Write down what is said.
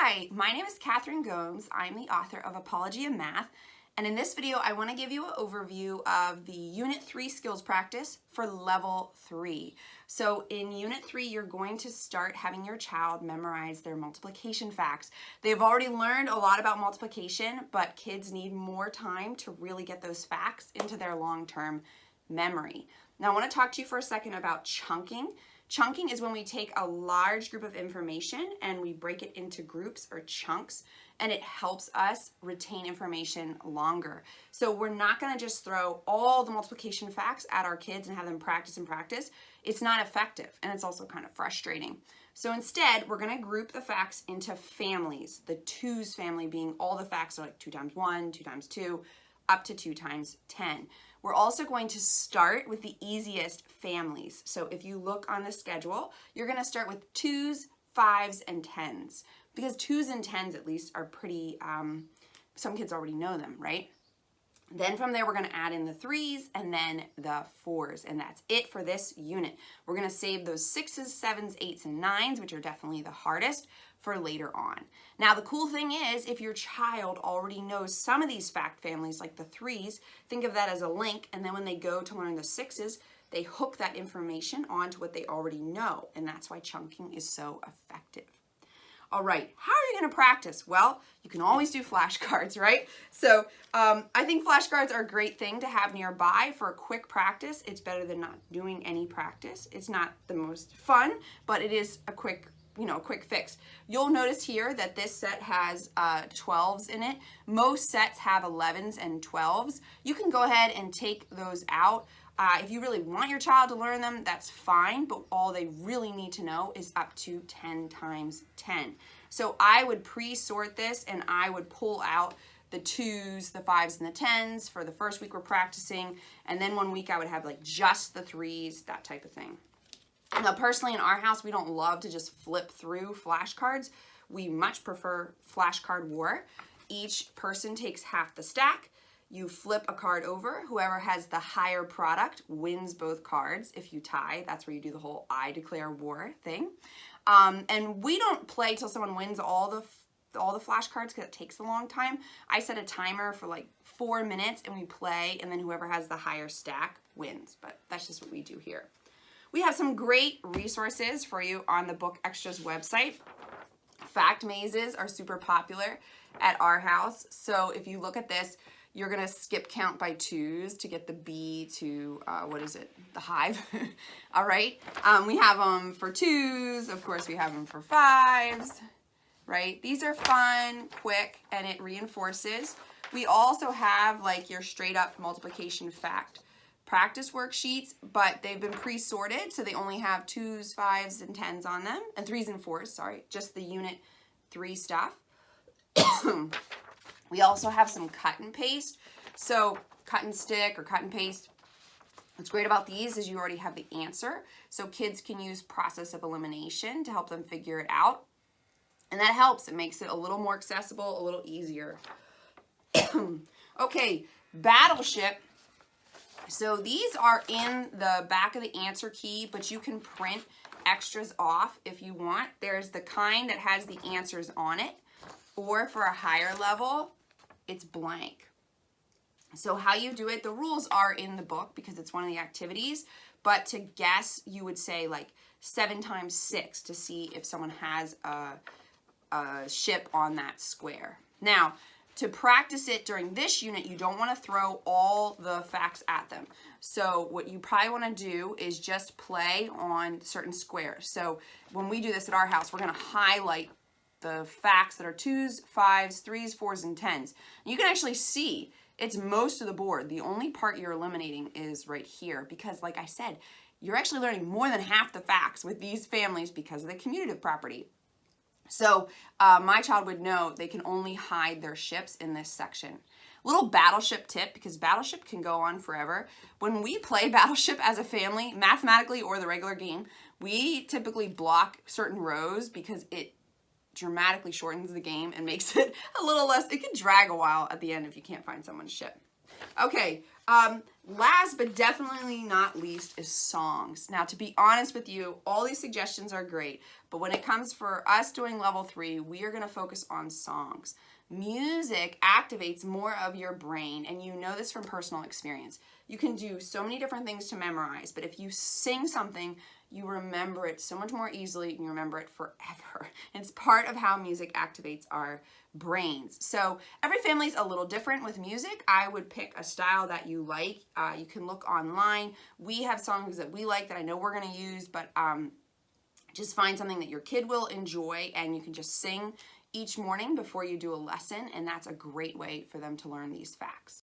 Hi, my name is Kathryn Gomes. I'm the author of Apologia Math, and in this video I want to give you an overview of the Unit 3 skills practice for Level 3. So in Unit 3 you're going to start having your child memorize their multiplication facts. They've already learned a lot about multiplication, but kids need more time to really get those facts into their long-term memory. Now I want to talk to you for a second about chunking. Chunking is when we take a large group of information and we break it into groups or chunks, and it helps us retain information longer. So we're not going to just throw all the multiplication facts at our kids and have them practice and practice. It's not effective, and it's also kind of frustrating. So instead, we're going to group the facts into families, the twos family being all the facts are like 2 times 1, 2 times 2, up to 2 times 10. We're also going to start with the easiest families. So if you look on the schedule, you're going to start with 2s, 5s, and 10s. Because 2s and 10s at least are pretty, some kids already know them, right? Then from there, we're going to add in the 3s and then the 4s, and that's it for this unit. We're going to save those 6s, 7s, 8s, and 9s, which are definitely the hardest, for later on. Now, the cool thing is, if your child already knows some of these fact families, like the 3s, think of that as a link, and then when they go to learn the 6s, they hook that information onto what they already know, and that's why chunking is so effective. All right, how are you going to practice? Well, you can always do flashcards, right? So I think flashcards are a great thing to have nearby for a quick practice. It's better than not doing any practice. It's not the most fun, but it is a quick fix. You'll notice here that this set has 12s in it. Most sets have 11s and 12s. You can go ahead and take those out. If you really want your child to learn them, that's fine, but all they really need to know is up to 10 times 10. So I would pre-sort this and I would pull out the 2s, the 5s, and the 10s for the first week we're practicing, and then 1 week I would have like just the 3s, that type of thing. Now personally in our house we don't love to just flip through flashcards. We much prefer flashcard war. Each person takes half the stack. You flip a card over. Whoever has the higher product wins both cards. If you tie, that's where you do the whole I declare war thing. And we don't play till someone wins all the flashcards because it takes a long time. I set a timer for like 4 minutes and we play, and then whoever has the higher stack wins. But that's just what we do here. We have some great resources for you on the Book Extras website. Fact mazes are super popular at our house. So if you look at this, you're going to skip count by 2s to get the B to, the hive. All right. We have them for 2s. Of course, we have them for 5s, right? These are fun, quick, and it reinforces. We also have like your straight up multiplication fact practice worksheets, but they've been pre-sorted, so they only have 2s, 5s, and 10s on them, and 3s and 4s, sorry, just the Unit 3 stuff. We also have some cut and paste, so cut and stick or cut and paste. What's great about these is you already have the answer, so kids can use process of elimination to help them figure it out, and that helps. It makes it a little more accessible, a little easier. Okay, Battleship. So these are in the back of the answer key, but you can print extras off if you want. There's the kind that has the answers on it, or for a higher level, it's blank. So how you do it, the rules are in the book because it's one of the activities, but to guess, you would say like 7 times 6 to see if someone has a ship on that square. Now, to practice it during this unit, you don't want to throw all the facts at them. So what you probably want to do is just play on certain squares. So when we do this at our house, we're going to highlight the facts that are 2s, 5s, 3s, 4s, and 10s. You can actually see it's most of the board. The only part you're eliminating is right here because, like I said, you're actually learning more than half the facts with these families because of the commutative property. So my child would know they can only hide their ships in this section. Little Battleship tip, because Battleship can go on forever. When we play Battleship as a family, mathematically or the regular game, we typically block certain rows because it dramatically shortens the game and makes it a little less, it can drag a while at the end if you can't find someone's ship. Okay, Last but definitely not least is songs. Now, to be honest with you, all these suggestions are great, but when it comes for us doing level 3, we are going to focus on songs. Music activates more of your brain, and you know this from personal experience. You can do so many different things to memorize, but if you sing something, you remember it so much more easily, and you remember it forever. It's part of how music activates our brains. So every family is a little different with music. I would pick a style that you like. You can look online. We have songs that we like that I know we're going to use, but just find something that your kid will enjoy, and you can just sing each morning before you do a lesson, and that's a great way for them to learn these facts.